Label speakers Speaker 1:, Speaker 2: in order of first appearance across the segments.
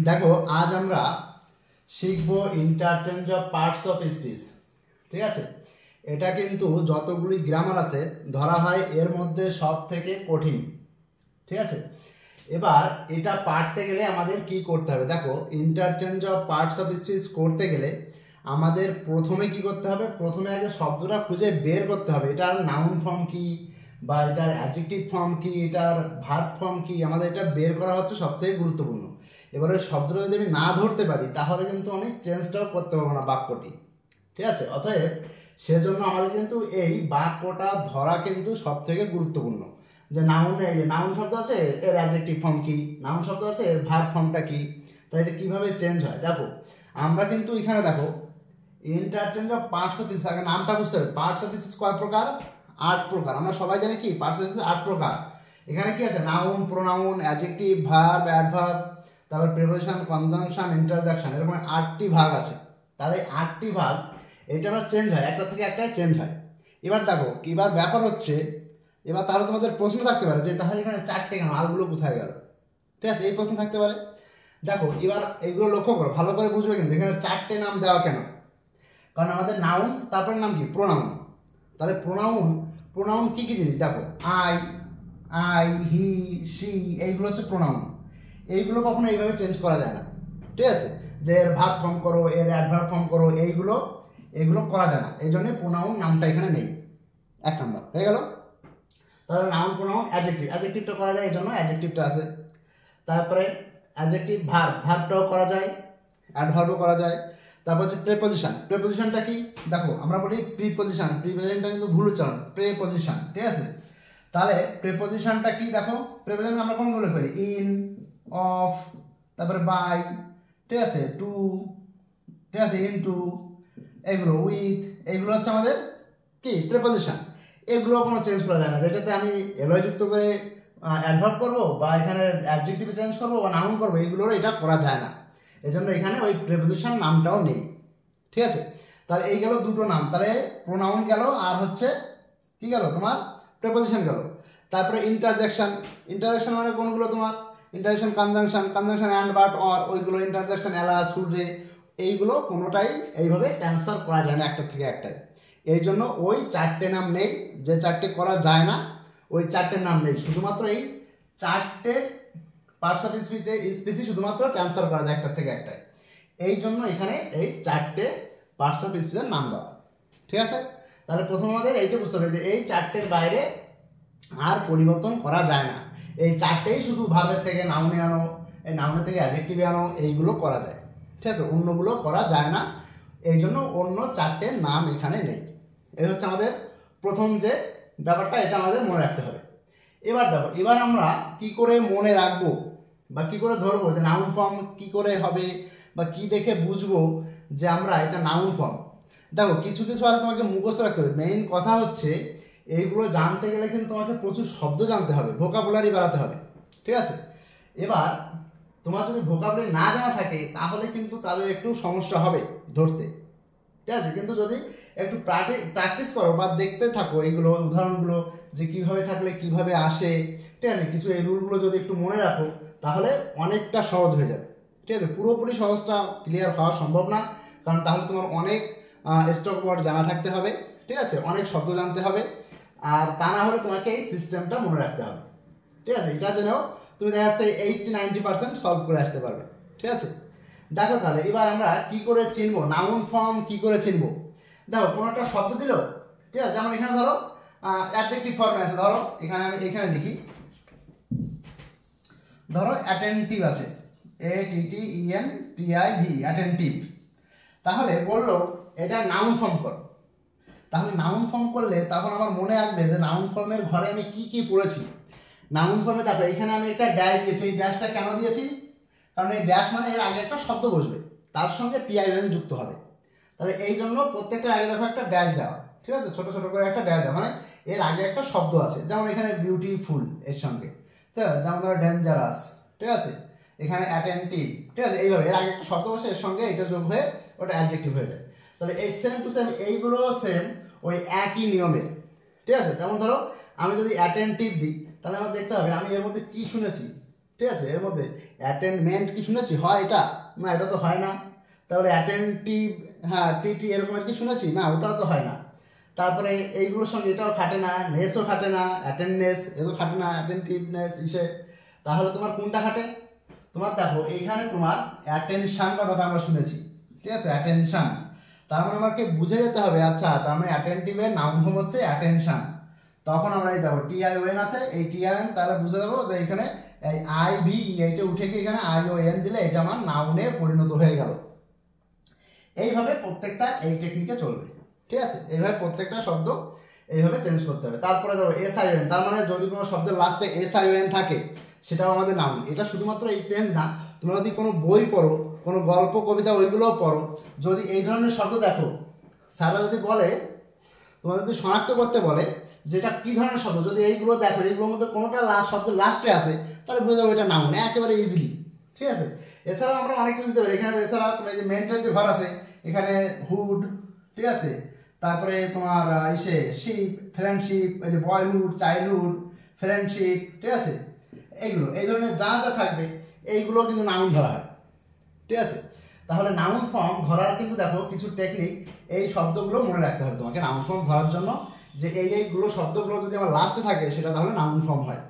Speaker 1: দেখো আজ আমরা শিখব interchange of parts of speech. ঠিক আছে, এটা কিন্তু যতগুলি গ্রামার আছে ধরা হয় এর মধ্যে সব থেকে কঠিন। ঠিক আছে, এবার এটা পারতে গেলে আমাদের কি করতে হবে? দেখো interchange of parts of speech করতে গেলে আমাদের প্রথমে কি করতে হবে? প্রথমে আগে শব্দটা খুঁজে বের করতে হবে এটার নাউন ফর্ম কি বা এটার অ্যাডজেক্টিভ ফর্ম কি, এটার ভার্ব ফর্ম কি, আমাদের এটা বের করা হচ্ছে সবথেকে গুরুত্বপূর্ণ। এবারে শব্দটা যদি আমি না ধরতে পারি তাহলে কিন্তু আমি চেঞ্জটাও করতে পারবো না বাক্যটি। ঠিক আছে, অতএব সেজন্য আমাদের কিন্তু এই বাক্যটা ধরা কিন্তু সব থেকে গুরুত্বপূর্ণ। যে নাউন শব্দ আছে এর অ্যাডজেক্টিভ ফর্ম কি, নাউন শব্দ আছে এর ভার্ব ফর্মটা কি, তাহলে এটা কীভাবে চেঞ্জ হয়। দেখো আমরা কিন্তু এখানে দেখো interchange of parts of speech, আগে নামটা বুঝতে হবে। পার্টস অফ স্পিচ কয় প্রকার? 8 প্রকার। আমরা সবাই জানি কি পার্টস অফ স্পিচ 8 প্রকার। এখানে কি আছে? Noun, pronoun, adjective, verb, adverb, তারপর প্রিপোজিশন, কনজাংশন, ইন্টারজেকশন, এরকম 8টি ভাগ আছে। তাহলে 8টি ভাগ এটা আবার চেঞ্জ হয়, একটা থেকে একটাই চেঞ্জ হয়। এবার দেখো এবার ব্যাপার হচ্ছে, এবার তাহলে তোমাদের প্রশ্ন থাকতে পারে যে তাহলে এখানে 4টে কেন, আরগুলো কোথায় গেল? ঠিক আছে, এই প্রশ্ন থাকতে পারে। দেখো এবার এইগুলো লক্ষ্য করো, ভালো করে বুঝবে কিন্তু এখানে 4টে নাম দেওয়া কেন? কারণ আমাদের নাউন, তারপরে নাম কি? প্রোনাউন। তাহলে প্রোনাউন কি কি জিনিস? দেখো আই, হি, সি, এইগুলো হচ্ছে প্রোনাউন। এইগুলো কখনো এইভাবে চেঞ্জ করা যায় না। ঠিক আছে, যে এর ভার্ব ফর্ম করো, এর অ্যাডভার্ব ফর্ম করো, এইগুলো করা যায় না। এই জন্যই প্রোনাউন নামটা এখানে নেই। 1 নম্বর হয়ে গেল। তাহলে নাউন, প্রোনাউন, অ্যাডজেক্টিভটা করা যায়, এই জন্য অ্যাডজেক্টিভটা আছে। তারপরে অ্যাডজেক্টিভ, ভার্বটাও করা যায়, অ্যাডভার্বও করা যায়। তারপর হচ্ছে প্রেপোজিশনটা কি? দেখো আমরা বলি প্রিপোজিশনটা কিন্তু ভুল উচ্চারণ, প্রেপোজিশন। ঠিক আছে, তাহলে প্রেপোজিশনটা কি? দেখো প্রেপোজিশন আমরা কোনগুলো করি? ইন, অফ, তারপরে বাই, ঠিক আছে, টু, ঠিক আছে, ইনটু, এগুলো উইথ, এগুলো হচ্ছে আমাদের কি? প্রেপোজিশন। এগুলো কোনো চেঞ্জ করা যায় না। যেটাতে আমি এলয় যুক্ত করে অ্যাডভার্ব করবো বা এখানে অ্যাডজেক্টিভ চেঞ্জ করবো বা নাউন করবো, এইগুলোর এটা করা যায় না। এই জন্য এখানে ওই প্রেপোজিশন নামটাও নেই। ঠিক আছে, তাহলে এই গেল দুটো নাম। তাহলে প্রোনাউন গেল আর হচ্ছে কি গেল? তোমার প্রেপোজিশন গেল। তারপরে ইন্টারজেকশন মানে কোনগুলো? তোমার interjection, conjunction and but or, ওইগুলো ইন্টারজেকশন, এলা, শুডে, এইগুলো কোনোটাই এইভাবে ট্রান্সফার করা যায় না একটা থেকে একটাই। এই জন্য ওই 4টে নাম নেই, যে 4টে করা যায় না ওই 4টে নাম নেই। শুধুমাত্র এই 4টে পার্টস অফ স্পিচই শুধুমাত্র ট্রান্সফার করা যায় একটা থেকে একটাই। এই জন্য এখানে এই 4টে পার্টস অফ স্পিচের নাম দেওয়া। ঠিক আছে, তাহলে প্রথম আমাদের এইটা বুঝতে হবে যে এই 4টের বাইরে আর পরিবর্তন করা যায় না। এই 4টেই শুধু ভার্বের থেকে নাউনে আনো, এই নাউনের থেকে অ্যাডজেক্টিভে আনো, এইগুলো করা যায়। ঠিক আছে, অন্যগুলো করা যায় না। এই জন্য অন্য 4টের নাম এখানে নেই। এই হচ্ছে আমাদের প্রথম যে ব্যাপারটা, এটা আমাদের মনে রাখতে হবে। এবার দেখো এবার আমরা কি করে মনে রাখবো বা কি করে ধরবো যে নাউন ফর্ম কি করে হবে বা কি দেখে বুঝবো যে আমরা এটা নাউন ফর্ম। দেখো কিছু আছে তোমাকে মুখস্থ রাখতে হবে। মেইন কথা হচ্ছে এইগুলো জানতে গেলে কিন্তু তোমাকে প্রচুর শব্দ জানতে হবে, ভোকাবুলারি বাড়াতে হবে। ঠিক আছে, এবার তোমার যদি ভোকাবুলারি না জানা থাকে তাহলে কিন্তু তাদের একটু সমস্যা হবে ধরতে। ঠিক আছে, কিন্তু যদি একটু প্র্যাকটিস করো বা দেখতে থাকো এইগুলো উদাহরণগুলো যে কিভাবে থাকলে কিভাবে আসে, ঠিক আছে, কিছু এই রুলগুলো যদি একটু মনে রাখো তাহলে অনেকটা সহজ হয়ে যাবে। ঠিক আছে, পুরোপুরি সহজটা ক্লিয়ার হওয়া সম্ভব না, কারণ তাহলে তোমার অনেক স্টক ওয়ার্ড জানা থাকতে হবে। ঠিক আছে, অনেক শব্দ জানতে হবে, আর তা না হলে তোমাকে এই সিস্টেমটা মনে রাখতে হবে। ঠিক আছে, এটা যেন তুমি দেখা যাচ্ছে 80-90% সলভ করে আসতে পারবে। ঠিক আছে, দেখো তাহলে এবার আমরা কি করে চিনবো নাউন ফর্ম, কি করে চিনবো। দেখো কোনো একটা শব্দ দিল, ঠিক আছে, যেমন এখানে ধরো অ্যাডজেক্টিভ ফর্মে আছে। ধরো এখানে আমি এখানে লিখি, ধরো অ্যাটেন্টিভ আছে, ATTENTIV, অ্যাটেন্টিভ। তাহলে বললো এটা নাউন ফর্ম করো। তাহলে নাউন ফর্ম করলে তখন আমার মনে আসবে যে নাউন ফর্মের ঘরে আমি কি কি পড়েছি। নাউন ফর্মে দেখো এখানে আমি একটা ড্যাশ দিয়েছি। এই ড্যাশটা কেন দিয়েছি? কারণ এই ড্যাশ মানে এর আগে একটা শব্দ বসবে, তার সঙ্গে TIN যুক্ত হবে। তাহলে এই জন্য প্রত্যেকটা আগে দেখো একটা ড্যাশ দেওয়া। ঠিক আছে, ছোট ছোট করে একটা ড্যাশ দেওয়া, মানে এর আগে একটা শব্দ আছে। যেমন এখানে বিউটিফুল এর সঙ্গে, ঠিক আছে, যেমন ধরো ডেঞ্জারাস, ঠিক আছে, এখানে অ্যাটেন্টিভ, ঠিক আছে, এইভাবে এর আগে একটা শব্দ বসে এর সঙ্গে এটা যোগ হয়ে ওটা অ্যাডজেক্টিভ হয়ে যায়। তাহলে এই সেম টু সেম এইগুলো সেম ওই একই নিয়মের। ঠিক আছে, যেমন ধরো আমি যদি অ্যাটেন্টিভ দিই তাহলে আমার দেখতে হবে আমি এর মধ্যে কি শুনেছি। ঠিক আছে। এর মধ্যে অ্যাটেনমেন্ট কি শুনেছি, হয় এটা? না, এটা তো হয় না। তারপরে অ্যাটেনটিভ, হ্যাঁ টিটি এরকম আর কি শুনেছি, না ওটাও তো হয় না। তারপরে এইগুলোর সঙ্গে এটাও খাটে না, নেসও খাটে না, অ্যাটেন্ডনেস এও খাটে না, অ্যাটেন্টিভনেস ইসে। তাহলে তোমার কোনটা খাটে? তোমার দেখো এইখানে তোমার অ্যাটেনশন কথাটা আমরা শুনেছি, ঠিক আছে, অ্যাটেনশন। তার মানে আমাকে বুঝে যেতে হবে, আচ্ছা তার মানে অ্যাটেন্টিভের নাউন ফর্ম হচ্ছে অ্যাটেনশন। তখন আমরা এই দেখো TION আছে, এই TION তাহলে বুঝে যাবো যে এখানে এই IVE এইটা উঠে গিয়ে এখানে ION দিলে এটা আমার নাউনে পরিণত হয়ে গেল। এইভাবে প্রত্যেকটা এই টেকনিকে চলবে, ঠিক আছে। এইভাবে প্রত্যেকটা শব্দ এইভাবে চেঞ্জ করতে হবে। তারপরে ধরো SION, তার মানে যদি কোনো শব্দের লাস্টে SION থাকে সেটাও আমাদের নাউন। এটা শুধুমাত্র এই চেঞ্জ না, তোমরা যদি কোনো বই পড়ো, কোনো গল্প কবিতা ওইগুলোও পড়ো, যদি এই ধরনের শব্দ দেখো, স্যাররা যদি বলে, তোমরা যদি শনাক্ত করতে বলে যেটা কী ধরনের শব্দ, যদি এইগুলো দেখো এইগুলোর মধ্যে কোনোটা শব্দ লাস্টে আসে, তাহলে বুঝে যাবো এটা নাউন একেবারে ইজিলি, ঠিক আছে। এছাড়াও আমরা অনেক কিছু দিতে পারি এখানে। এছাড়া তোমার যে মেন্টের যে ঘর আছে এখানে হুড, ঠিক আছে। তারপরে তোমার ইসে শিপ, ফ্রেন্ডশিপ, এই যে বয়হুড, চাইল্ডহুড, ফ্রেন্ডশিপ, ঠিক আছে। এইগুলো এই ধরনের যা যা থাকবে এইগুলো কিন্তু নাউন ধরা হয়, ঠিক আছে। তাহলে নাউন ফর্ম ধরার কিন্তু দেখো কিছু টেকনিক, এই শব্দগুলো মনে রাখতে হবে তোমাকে নাউন ফর্ম ধরার জন্য, যে এইগুলো শব্দগুলো যদি আমার লাস্টে থাকে সেটা তাহলে নাউন ফর্ম হয়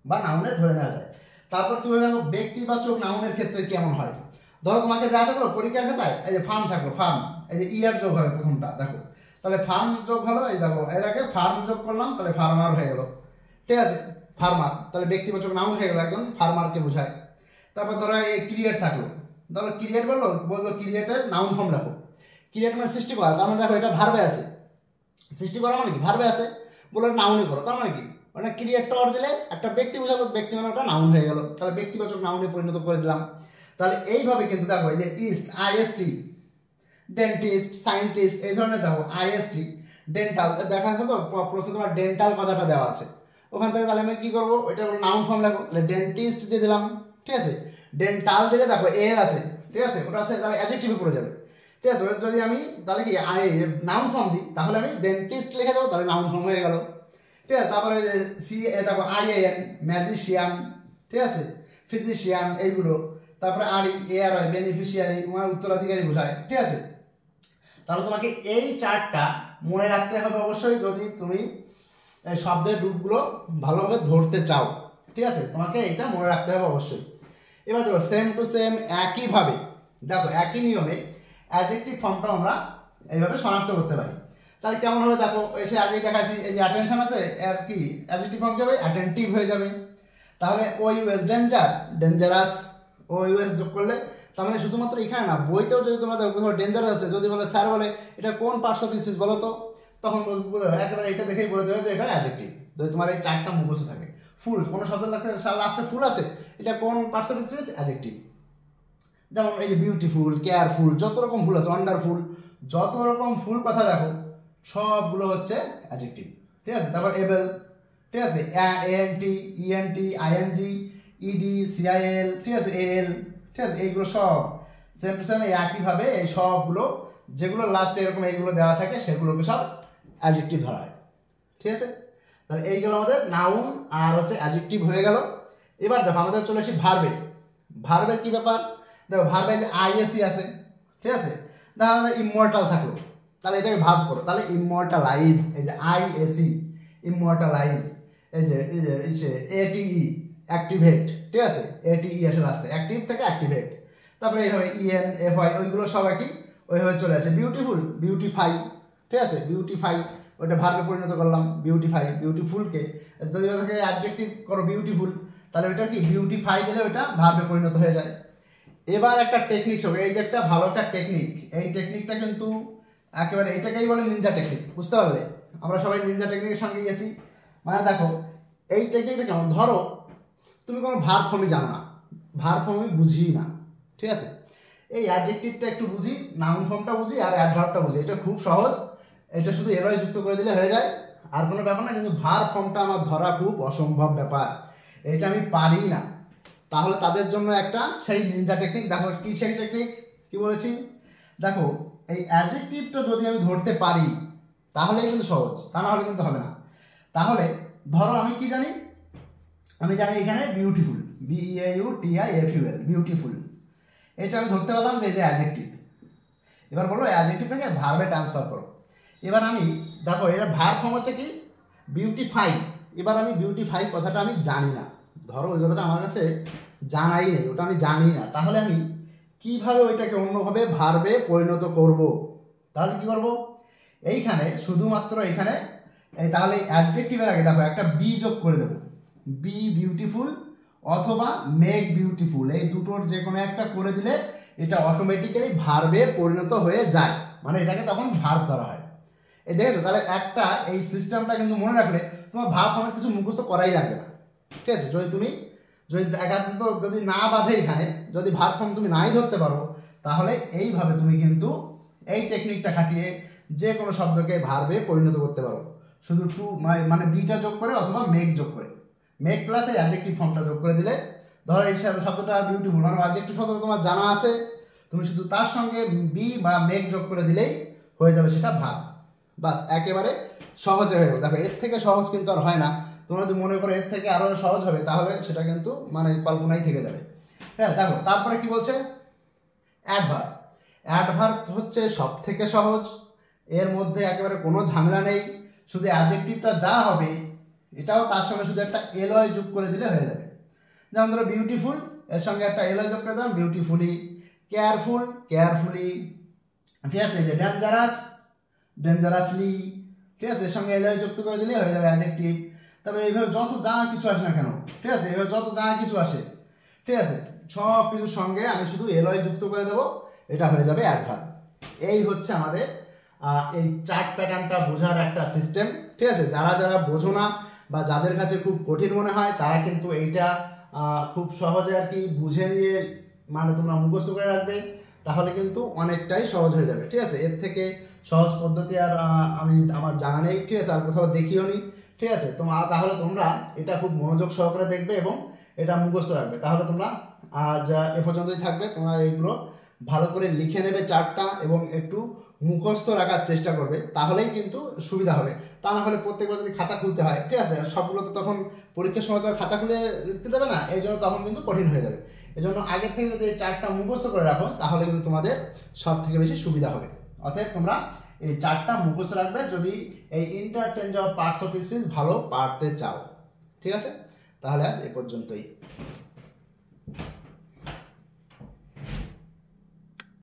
Speaker 1: বা নাউনে ধরে নেওয়া যায়। তারপর কি বলে দেখো ব্যক্তিবাচক নাউনের ক্ষেত্রে কেমন হয়। ধরো তোমাকে দেওয়া থাকলো পরীক্ষার খাতায়, এই যে ফার্ম থাকলো, ফার্ম, এই যে ইয়ার যোগ হবে প্রথমটা দেখো, তাহলে ফার্ম যোগ হলো, এই দেখো এর আগে ফার্ম যোগ করলাম, তাহলে ফার্মার হয়ে গেল, ঠিক আছে, ফার্মার, তাহলে ব্যক্তিবাচক নাউন হয়ে গেল, একজন ফার্মারকে বোঝায়। তারপর ধরো এই ক্রিয়েট থাকলো, ধরো ক্রিয়েট বলবো ক্রিয়েটের নাউন ফর্ম রাখো। ক্রিয়েট মানে সৃষ্টি করা, তার মানে দেখো এটা ভার্বে আছে, সৃষ্টি করা মানে কি ভার্বে আছে, বলে নাউনে করো, তার মানে কি মানে ক্রিয়েটর দিলে একটা ব্যক্তি বোঝাবো, ব্যক্তি মানে ওটা নাউন হয়ে গেল, তাহলে ব্যক্তিবাচক নাউনে পরিণত করে দিলাম। তাহলে এইভাবে কিন্তু দেখো এই যে ইস্ট, IST, ডেন্টিস্ট, সায়েন্টিস্ট, এই ধরনের দেখো IST, ডেন্টাল, দেখা যাচ্ছে তো প্রশ্ন তোমার ডেন্টাল কথাটা দেওয়া আছে ওখান থেকে, তাহলে আমি কি করবো, ওইটা নাউন ফর্ম লাগবো, তাহলে ডেন্টিস্ট দিয়ে দিলাম, ঠিক আছে। ডেন্টাল দিলে দেখো এর আছে, ঠিক আছে, ওটা আছে, তাহলে অ্যাডজেক্টিভে পড়ে যাবে, ঠিক আছে। যদি আমি তাহলে কি নাউন ফর্ম দিই, তাহলে আমি ডেন্টিস্ট লিখে দেবো, তাহলে নাউন ফর্ম হয়ে গেল, ঠিক আছে। তারপরে দেখো IAN, ম্যাজিশিয়ান, ঠিক আছে, ফিজিশিয়ান, এইগুলো। তারপরে ARI, বেনিফিশিয়ারি, তোমার উত্তরাধিকারী বোঝায়, ঠিক আছে। তাহলে তোমাকে এই চারটা মনে রাখতে হবে অবশ্যই, যদি তুমি শব্দের রূপগুলো ভালোভাবে ধরতে চাও, ঠিক আছে, তোমাকে এটা মনে রাখতে হবে অবশ্যই। এবার দেখো সেম টু সেম একইভাবে দেখো একই নিয়মে অ্যাডজেক্টিভ ফর্মটা আমরা এইভাবে শনাক্ত করতে পারি। তাহলে কেমন হবে দেখো, এসে আগেই দেখাচ্ছি, এই যে অ্যাটেনশন আছে এর কি অ্যাডজেক্টিভ ফর্ম যাবে অ্যাটেন্টিভ হয়ে যাবে। তাহলে OUS ডেঞ্জার, ডেঞ্জারাস, OUS যোগ করলে, তার মানে শুধুমাত্র এখানে না, বইতেও যদি তোমরা দেখো ডেঞ্জারাস আছে, যদি বলে স্যার বলে এটা কোন পার্টস অফ স্পিচ বলো তো, তখন একেবারে এটা দেখেই বলে দেবে যে এটা অ্যাডজেক্টিভ, যদি তোমার এই চারটা মুখস্থ থাকে। ফুল, কোনো শব্দ লাস্টে ফুল আছে, এটা কোন পার্টস অফ স্পিচ, অ্যাডজেক্টিভ। যেমন এই যে বিউটিফুল, কেয়ারফুল, যত রকম ফুল আছে, ওয়ান্ডারফুল, যত রকম ফুল কথা দেখো সবগুলো হচ্ছে অ্যাডজেক্টিভ, ঠিক আছে। তারপর এবেল, ঠিক আছে, ANT, ENT, ING, ED, CIL, ঠিক আছে, AL, ঠিক আছে, এইগুলো সব সেম টু সেম একইভাবে এই সবগুলো যেগুলো লাস্টে এরকম এইগুলো দেওয়া থাকে সেগুলোকে সব অ্যাডজেক্টিভ ধরা হয়, ঠিক আছে। তাহলে এইগুলো আমাদের নাউন আর হচ্ছে অ্যাডজেক্টিভ হয়ে গেল। এবার দেখো আমাদের চলে আসি ভার্বে। ভার্বের কি ব্যাপার, দেখো ভার্বে যে ISE আছে, ঠিক আছে। দেখো আমাদের ইমমর্টাল থাকলো, তাহলে এটাকে ভাব করো, তাহলে ইমমর্টালাইজ, এই যে ISE, ইমমর্টালাইজ, এই যে ATE, অ্যাক্টিভেট, ঠিক আছে, ATE আসে লাস্টে, অ্যাক্টিভ থেকে অ্যাক্টিভেট। তারপরে এইভাবে EN, FI, ওইগুলো সব একই ওইভাবে চলে আসে। বিউটিফুল, বিউটিফাই, ঠিক আছে, বিউটিফাই, ওইটা ভার্বে পরিণত করলাম, বিউটিফাই, বিউটিফুলকে যদি ওটাকে অ্যাডজেক্টিভ করো বিউটিফুল, তাহলে ওইটা কি বিউটিফাই দিলে ওইটা ভার্বে পরিণত হয়ে যায়। এবার একটা টেকনিক হবে, এই যে একটা ভালো একটা টেকনিক, এই টেকনিকটা কিন্তু একেবারে এটাকেই বলে নিনজা টেকনিক, বুঝতে পারলে, আমরা সবাই নিনজা টেকনিকের সঙ্গে গেছি। মানে দেখো এই টেকনিকটা কেমন, ধরো তুমি কোনো ভার্ব ফর্মই জানো না, ভার্ব ফর্ম আমি বুঝি না, ঠিক আছে, এই অ্যাডজেক্টিভটা একটু বুঝি, নাউন ফর্মটা বুঝি, আর অ্যাডভার্বটা বুঝি, এটা খুব সহজ, এটা শুধু এরই যুক্ত করে দিলে হয়ে যায়, আর কোনো ব্যাপার না। কিন্তু ভার্ব ফর্মটা আমার ধরা খুব অসম্ভব ব্যাপার, এটা আমি পারি না। তাহলে তাদের জন্য একটা সেই নিনজা টেকনিক, দেখো কি সেই টেকনিক, কি বলেছি দেখো, এই অ্যাডজেক্টিভটা যদি আমি ধরতে পারি তাহলেই কিন্তু সহজ, তা না হলে কিন্তু হবে না। তাহলে ধরো আমি কি জানি, আমি জানি এখানে বিউটিফুল, BEAUTIFUL, বিউটিফুল। এটা আমি ধরতে পারলাম যে এই যে অ্যাডজেক্টিভ। এবার বলো অ্যাডজেক্টিভটাকে ভার্বে ট্রান্সফার করো। এবার আমি দেখো এটা ভার্ব ফর্ম হচ্ছে কি বিউটিফাই। এবার আমি বিউটিফাই কথাটা আমি জানি না, ধরো ওই কথাটা আমার কাছে জানাই নেই, ওটা আমি জানি না, তাহলে আমি কিভাবে ওইটাকে অন্যভাবে ভার্বে পরিণত করব? তাহলে কি করব, এইখানে শুধুমাত্র এখানে তাহলে অ্যাডজেক্টিভের আগে দেখো একটা বি যোগ করে দেবো, বি বিউটিফুল অথবা মেক বিউটিফুল, এই দুটোর যে কোনো একটা করে দিলে এটা অটোমেটিক্যালি ভার্বে পরিণত হয়ে যায়, মানে এটাকে তখন ভার্ব ধরা হয়। এই দেখেছো, তাহলে একটা এই সিস্টেমটা কিন্তু মনে রাখলে তোমার ভার্ব ফর্মের কিছু মুখস্থ করাই লাগবে না। ঠিক আছে, যদি একান্ত যদি না বাঁধে এখানে, যদি ভার্ব ফর্ম তুমি নাই ধরতে পারো, তাহলে এইভাবে তুমি কিন্তু এই টেকনিকটা খাটিয়ে যে কোনো শব্দকে ভার্বে পরিণত করতে পারো, শুধু টু মানে বিটা যোগ করে অথবা মেক যোগ করে, মেক প্লাস এই অ্যাডজেক্টিভ ফর্মটা যোগ করে দিলে, ধরো এই শব্দটা বিউটিফুল মানে অ্যাডজেক্টিভ শব্দ তোমার জানা আছে, তুমি শুধু তার সঙ্গে বি বা মেক যোগ করে দিলেই হয়ে যাবে সেটা ভার্ব। বাস, একেবারে সহজে হয়ে যাবে। দেখো এর থেকে সহজ কিন্তু আর হয় না, তোমরা যদি মনে করো এর থেকে আরও সহজ হবে তাহলে সেটা কিন্তু মানে কল্পনাই থেকে যাবে। হ্যাঁ দেখো তারপরে কি বলছে, অ্যাডভার্ব। অ্যাডভার্ব হচ্ছে সব থেকে সহজ, এর মধ্যে একেবারে কোনো ঝামেলা নেই, শুধু অ্যাডজেক্টিভটা যা হবে এটাও তার সঙ্গে শুধু একটা এলয় যোগ করে দিলে হয়ে যাবে। যেমন ধরো বিউটিফুল, এর সঙ্গে একটা এলয় যোগ করে দিলাম বিউটিফুলি, কেয়ারফুল কেয়ারফুলি, ঠিক আছে, যে ডেঞ্জারাস ডেঞ্জারাসলি, ঠিক আছে, এর সঙ্গে এলয় যুক্ত করে দিলে হয়ে যাবে অ্যাডজেক্টিভ। তারপরে এইভাবে যত যা কিছু আসে না কেন, ঠিক আছে, এইভাবে যত যা কিছু আসে, ঠিক আছে, সব কিছুর সঙ্গে আমি শুধু এলয় যুক্ত করে দেবো, এটা হয়ে যাবে অ্যাডভার্ব। এই হচ্ছে আমাদের এই চার্ট প্যাটার্নটা বোঝার একটা সিস্টেম। ঠিক আছে, যারা যারা বোঝো না বা যাদের কাছে খুব কঠিন মনে হয় তারা কিন্তু এইটা খুব সহজে আর কি বুঝে নিয়ে মানে তোমরা মুখস্থ করে রাখবে, তাহলে কিন্তু অনেকটাই সহজ হয়ে যাবে। ঠিক আছে, এর থেকে সহজ পদ্ধতি আর আমি আমার জানা নেই, ঠিক আছে, আর কোথাও দেখিও নি। ঠিক আছে, তাহলে তোমরা এটা খুব মনোযোগ সহকারে দেখবে এবং এটা মুখস্থ রাখবে, তাহলে তোমরা আজ এ পর্যন্তই থাকবে। তোমরা এইগুলো ভালো করে লিখে নেবে চার্টটা এবং একটু মুখস্থ রাখার চেষ্টা করবে, তাহলেই কিন্তু সুবিধা হবে। তা না হলে প্রত্যেকবার যদি খাতা খুলতে হয়, ঠিক আছে, সবগুলো তো তখন পরীক্ষার সময় তো খাতা খুলে লিখতে দেবে না, এই জন্য তখন কিন্তু কঠিন হয়ে যাবে। এই জন্য আগের থেকে যদি এই চার্টটা মুখস্থ করে রাখো তাহলে কিন্তু তোমাদের সব থেকে বেশি সুবিধা হবে। অতএব তোমরা এই চার্টটা মুখস্থ রাখবে যদি এই interchange of parts of speech ভালো পারতে চাও। ঠিক আছে, তাহলে আজ এ পর্যন্তই।